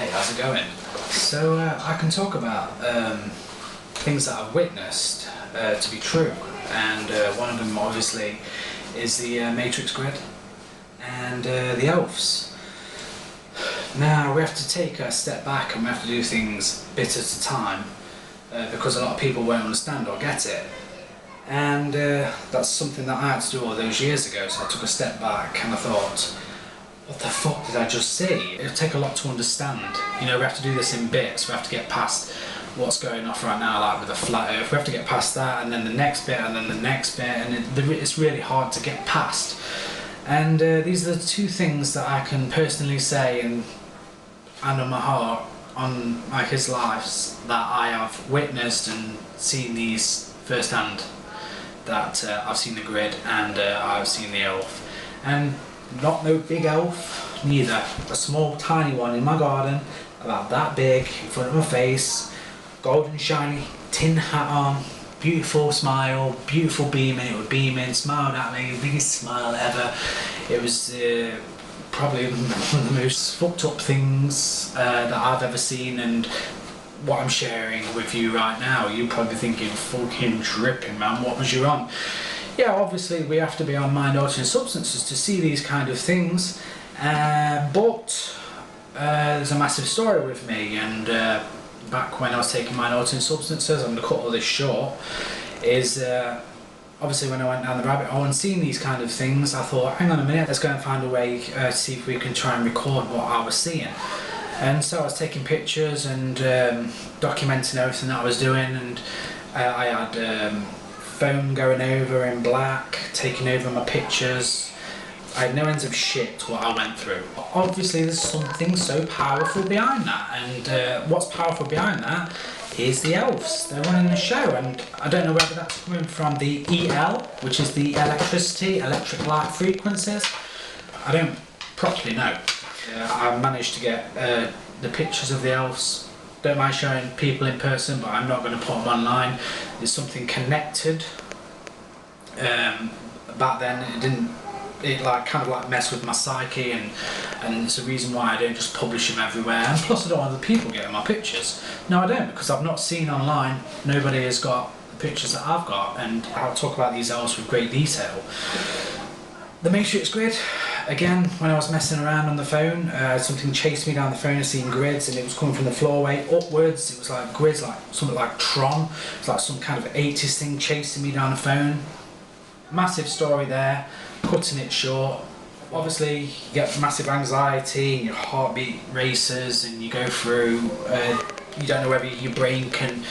Hey, how's it going? So I can talk about things that I've witnessed to be true, and one of them obviously is the Matrix grid and the Elves. Now we have to take a step back and we have to do things a bit at a time because a lot of people won't understand or get it. And that's something that I had to do all those years ago, so I took a step back and I thought, what the fuck did I just see? It'll take a lot to understand. You know, we have to do this in bits. We have to get past what's going off right now, like with the flat earth. We have to get past that, and then the next bit, and then the next bit, and it's really hard to get past. And these are the two things that I can personally say and on my heart on like his lives that I have witnessed and seen these firsthand. That I've seen the grid and I've seen the elf. And not no big elf, neither. A small tiny one in my garden, about that big, in front of my face, golden shiny tin hat on, beautiful smile, beautiful beaming. It was beaming, smiled at me, biggest smile ever. It was probably one of the most fucked up things that I've ever seen, and what I'm sharing with you right now, you're probably thinking, fucking dripping man, what was you on? Yeah, obviously we have to be on mind-altering substances to see these kind of things, but there's a massive story with me, and back when I was taking mind-altering substances, I'm going to cut all this short, is obviously when I went down the rabbit hole and seen these kind of things, I thought, hang on a minute, let's go and find a way to see if we can try and record what I was seeing. And so I was taking pictures and documenting everything that I was doing, and I had phone going over in black, taking over my pictures. I had no ends of shit what I went through. Obviously there's something so powerful behind that, and what's powerful behind that is the Elves. They're running the show, and I don't know whether that's coming from the EL, which is the electric light frequencies. I don't properly know. I managed to get the pictures of the Elves. Don't mind showing people in person, but I'm not going to put them online. There's something connected. Back then it didn't, it like kind of like mess with my psyche, and it's the reason why I don't just publish them everywhere. And plus I don't want other people getting my pictures. No, I don't, because I've not seen online, nobody has got the pictures that I've got, and I'll talk about these Elves with great detail. The Matrix grid, again, when I was messing around on the phone, something chased me down the phone. I seen grids, and it was coming from the floorway upwards. It was like grids, like something like Tron. It's like some kind of 80s thing chasing me down the phone. Massive story there, cutting it short. Obviously, you get massive anxiety, and your heartbeat races, and you go through, you don't know whether your brain can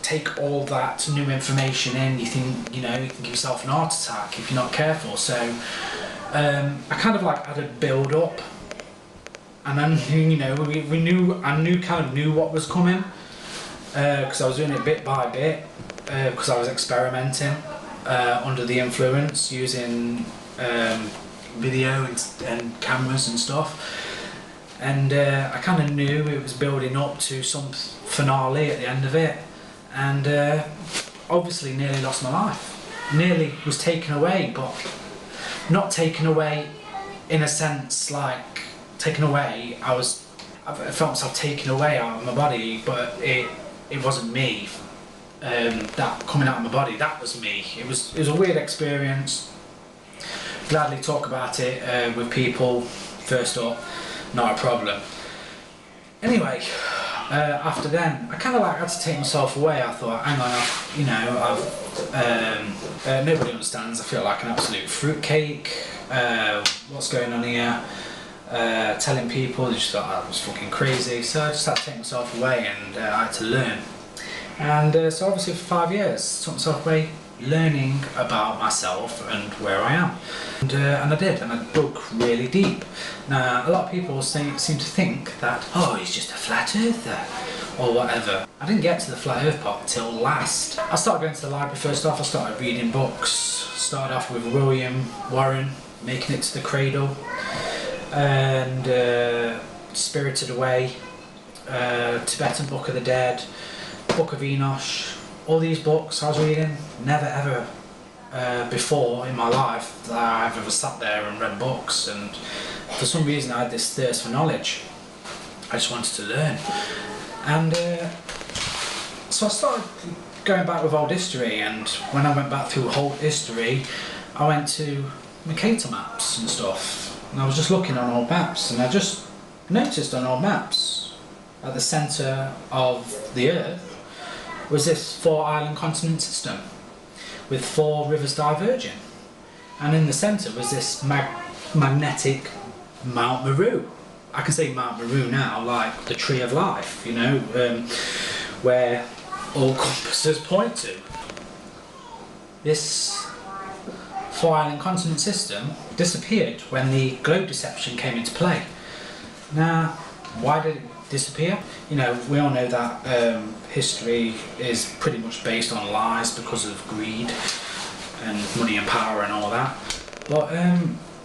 take all that new information in. You think, you know, you can give yourself an heart attack if you're not careful. So I kind of like had a build up, and then, you know, I kind of knew what was coming, because I was doing it bit by bit, because I was experimenting under the influence, using video and cameras and stuff, and I kind of knew it was building up to some finale at the end of it. And obviously nearly lost my life. Nearly was taken away, but not taken away in a sense like taken away. I felt myself taken away out of my body, but it wasn't me. That coming out of my body, that was me. It was a weird experience. Gladly talk about it with people. First up, not a problem. Anyway. After then, I kind of like had to take myself away. I thought, hang on, nobody understands. I feel like an absolute fruitcake. What's going on here? Telling people, they just thought I was fucking crazy. So I just had to take myself away, and I had to learn. And so obviously for 5 years, took myself away, learning about myself and where I am. And I did, and I dug really deep. Now, a lot of people seem to think that, oh, he's just a flat earther, or whatever. I didn't get to the flat earth part till last. I started going to the library first off. I started reading books. Started off with William Warren, Making It to the Cradle, and Spirited Away, Tibetan Book of the Dead, Book of Enosh. All these books I was reading, never ever before in my life that I've ever sat there and read books, and for some reason I had this thirst for knowledge. I just wanted to learn. And so I started going back with old history, and when I went back through old history, I went to Mercator maps and stuff, and I was just looking on old maps, and I just noticed on old maps at the centre of the earth was this 4-island continent system with 4 rivers diverging, and in the centre was this magnetic Mount Meru. I can say Mount Meru now, like the tree of life, you know, where all compasses point to. This 4-island continent system disappeared when the globe deception came into play. Now, why did it disappear? You know, we all know that history is pretty much based on lies because of greed and money and power and all that. But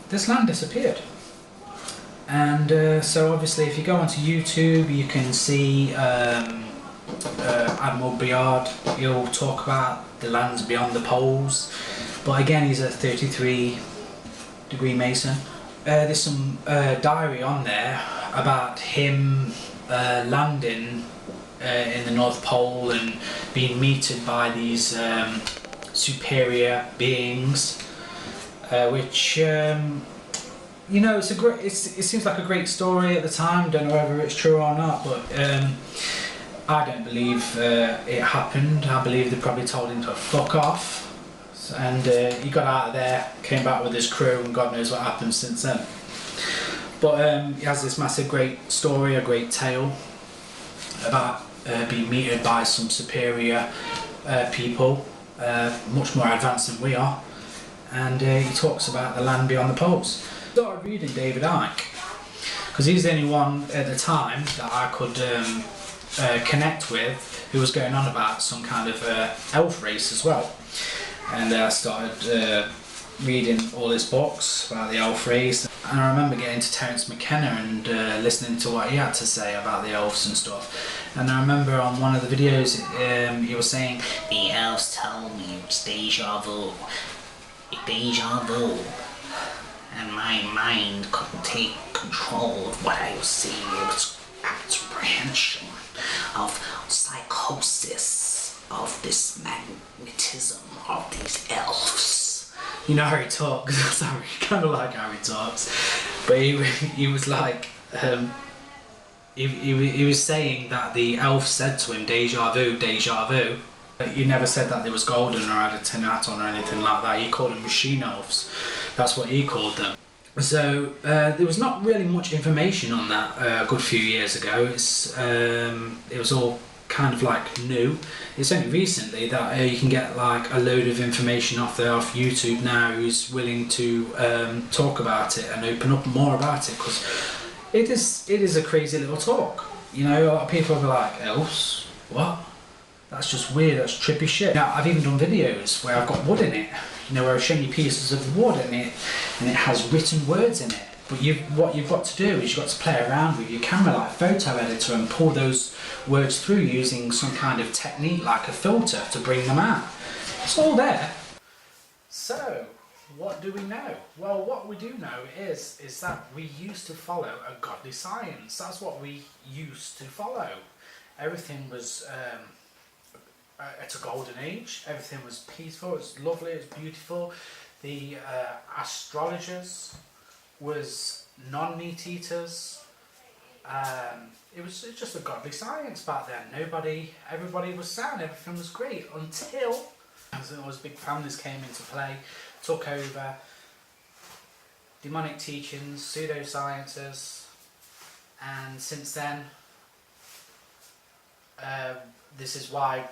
this land disappeared. And so obviously if you go onto YouTube, you can see Admiral Briard. He'll talk about the lands beyond the poles, but again he's a 33-degree Mason. There's some diary on there about him landing in the North Pole and being meted by these superior beings, which you know, it seems like a great story at the time. Don't know whether it's true or not, but I don't believe it happened. I believe they probably told him to fuck off, and he got out of there, came back with his crew, and God knows what happened since then. But he has this massive great story, a great tale about being meted by some superior people, much more advanced than we are, and he talks about the land beyond the poles. I started reading David Icke because he's the only one at the time that I could connect with who was going on about some kind of elf race as well, and I started reading all his books about the elf race, and I remember getting to Terence McKenna and listening to what he had to say about the elves and stuff. And I remember on one of the videos he was saying, "The elves told me it's deja vu, and my mind couldn't take control of what I was seeing. It was apprehension of psychosis, of this magnetism of these elves." You know how he talks. Sorry, kind of like how he talks. But he was like, he was saying that the elf said to him, "Deja vu, deja vu." He never said that they was golden or had a tin hat on or anything like that. He called them machine elves. That's what he called them. So there was not really much information on that a good few years ago. It was all kind of like new. It's only recently that you can get like a load of information off YouTube now who's willing to talk about it and open up more about it, because it is a crazy little talk. You know, a lot of people will be like, "Elves? What? That's just weird, that's trippy shit." Now, I've even done videos where I've got wood in it, you know, where I've shown you pieces of wood in it, and it has written words in it. But what you've got to do is you've got to play around with your camera like a photo editor and pull those words through using some kind of technique like a filter to bring them out. It's all there. So, what do we know? Well, what we do know is that we used to follow a godly science. That's what we used to follow. Everything was at a golden age. Everything was peaceful, it was lovely, it was beautiful. The astrologers was non-meat eaters. It was just a godly science back then. Everybody was sound, everything was great until those big families came into play, took over, demonic teachings, pseudosciences, and since then this is why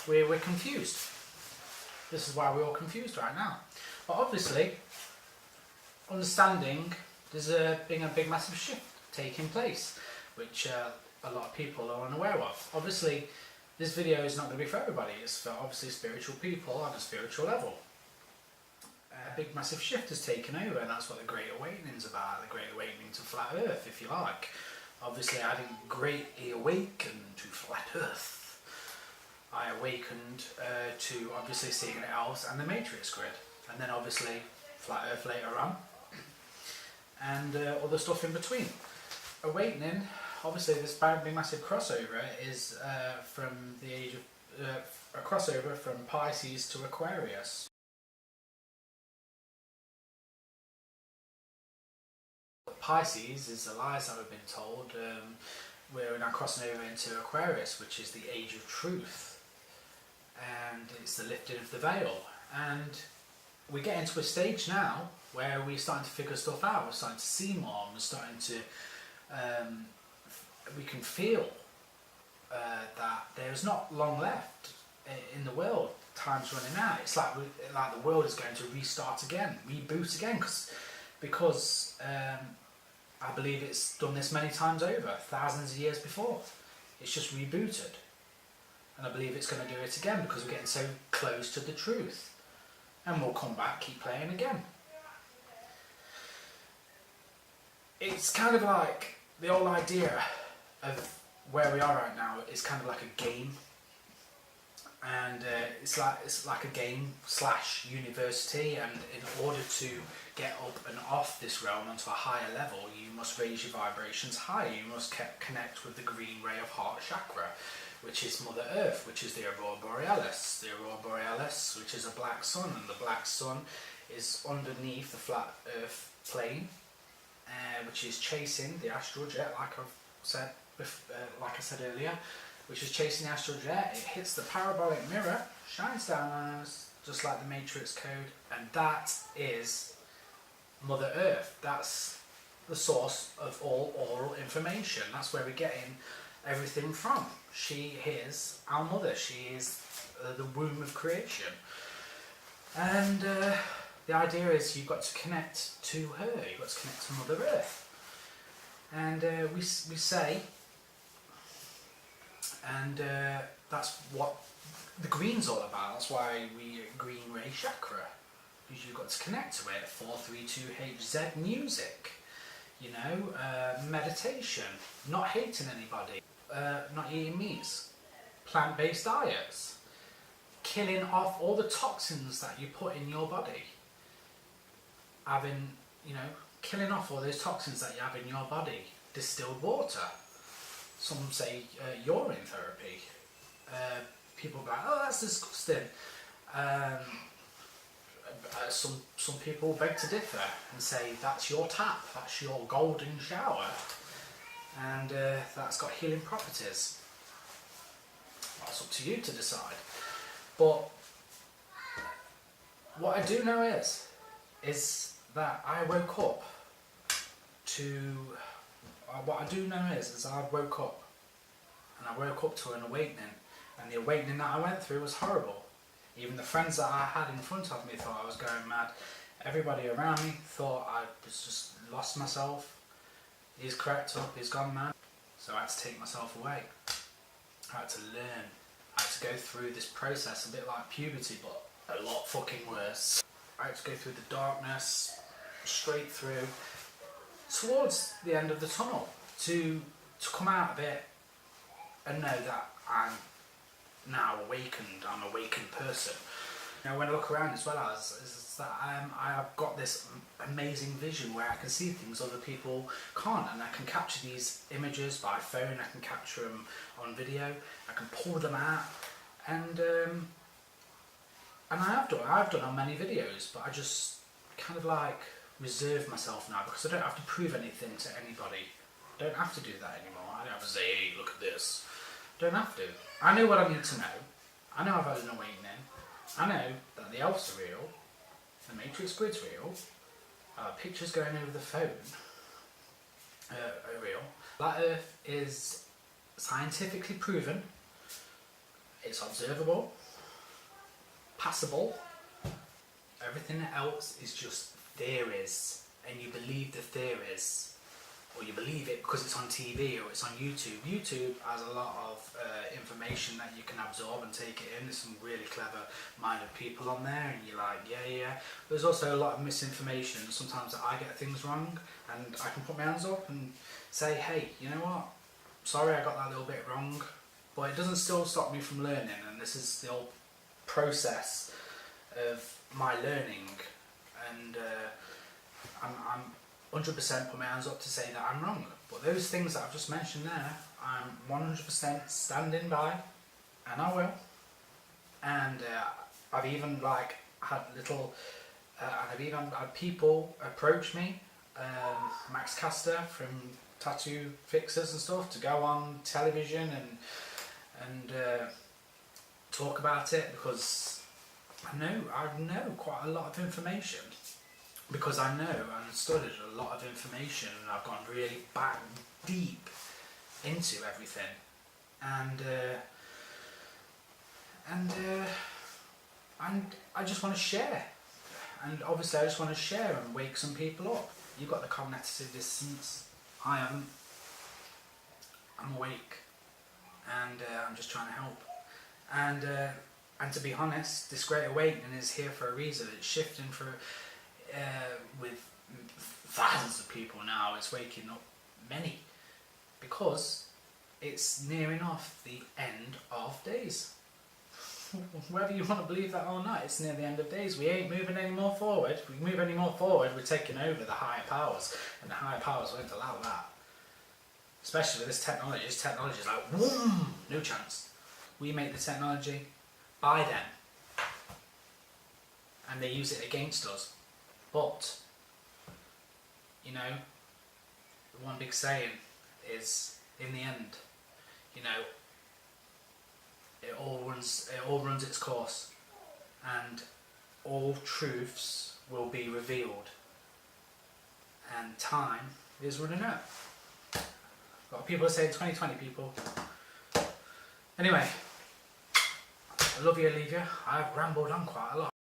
we're confused. This is why we're all confused right now. But obviously, understanding there's been a big massive shift taking place, which a lot of people are unaware of. Obviously, this video is not going to be for everybody. It's for obviously spiritual people on a spiritual level. A big massive shift has taken over, and that's what the Great Awakening is about. The Great Awakening to Flat Earth, if you like. Obviously, I didn't greatly awaken to Flat Earth. I awakened to obviously seeing the Elves and the Matrix grid, and then obviously Flat Earth later on. and other stuff in between. Awakening, obviously this big massive crossover is from the age of a crossover from Pisces to Aquarius. Pisces is the lies that we've been told. We're now crossing over into Aquarius, which is the age of truth, and it's the lifting of the veil. And we get into a stage now where we're starting to figure stuff out. We're starting to see more, and we're starting to we can feel that there's not long left in the world. Time's running out. It's like the world is going to restart again, reboot again, because I believe it's done this many times over, thousands of years before. It's just rebooted, and I believe it's going to do it again because we're getting so close to the truth, and we'll come back, keep playing again. It's kind of like the whole idea of where we are right now is kind of like a game, and it's like a game / university, and in order to get up and off this realm onto a higher level, you must raise your vibrations higher. You must connect with the green ray of heart chakra, which is Mother Earth, which is the Aurora Borealis. The Aurora Borealis, which is a black sun, and the black sun is underneath the flat Earth plane, which is chasing the astral jet, like I said earlier, which is chasing the astral jet. It hits the parabolic mirror, shines down on us, just like the Matrix code, and that is Mother Earth. That's the source of all oral information. That's where we're getting everything from. She is our mother. She is the womb of creation, and the idea is you've got to connect to her. You've got to connect to Mother Earth, and we say, and that's what the green's all about. That's why we green ray chakra, because you've got to connect to it. 432HZ music, you know, meditation, not hating anybody, not eating meats, plant-based diets, killing off all the toxins that you put in your body, having, you know, killing off all those toxins that you have in your body, distilled water. Some say urine therapy. People go, oh, that's disgusting. Some people beg to differ and say that's your tap, that's your golden shower, and that's got healing properties. That's up to you to decide. But what I do know is that I woke up to. What I do know is I woke up, and I woke up to an awakening, and the awakening that I went through was horrible. Even the friends that I had in front of me thought I was going mad. Everybody around me thought I was just lost myself. He's cracked up, he's gone mad. So I had to take myself away. I had to learn. I had to go through this process, a bit like puberty, but a lot fucking worse. I had to go through the darkness, straight through, towards the end of the tunnel, to come out of it and know that I'm now awakened. I'm an awakened person. You know, when I look around as well as that, I have got this amazing vision where I can see things other people can't, and I can capture these images by phone. I can capture them on video. I can pull them out, and I've done on many videos, but I just kind of like reserve myself now, because I don't have to prove anything to anybody. I don't have to do that anymore. I don't have to say, hey, look at this. I don't have to. I know what I need to know. I know I've had an awakening. I know that the elves are real, the Matrix grid's real, pictures going over the phone are real. Flat Earth is scientifically proven, it's observable, passable. Everything else is just theories, and you believe the theories, or you believe it because it's on TV or it's on YouTube. YouTube has a lot of information that you can absorb and take it in. There's some really clever minded people on there, and you're like, yeah. There's also a lot of misinformation. Sometimes I get things wrong, and I can put my hands up and say, hey, you know what, sorry I got that little bit wrong, but it doesn't still stop me from learning. And this is the whole process of my learning, and 100% put my hands up to say that I'm wrong. But those things that I've just mentioned there, I'm 100% standing by, and I will. And I've even like had little, and I've even had people approach me, Max Caster from Tattoo Fixers and stuff, to go on television and talk about it, because I know quite a lot of information, because I know and studied a lot of information, and I've gone really back deep into everything, and I just want to share, and obviously I just want to share and wake some people up. You've got the cognitive dissonance, I haven't. I'm awake, and I'm just trying to help, and to be honest, this Great Awakening is here for a reason. It's shifting for with thousands of people now. It's waking up many, because it's nearing off the end of days. Whether you want to believe that or not, it's near the end of days. We ain't moving any more forward. If we move any more forward, we're taking over the higher powers, and the higher powers won't allow that. Especially with this technology. This technology is like, whoom, no chance. We make the technology by them, and they use it against us. But, you know, the one big saying is, in the end, you know, it all runs its course, and all truths will be revealed, and time is running out. A lot of people are saying 2020, people. Anyway, I love you, leave you. I've rambled on quite a lot.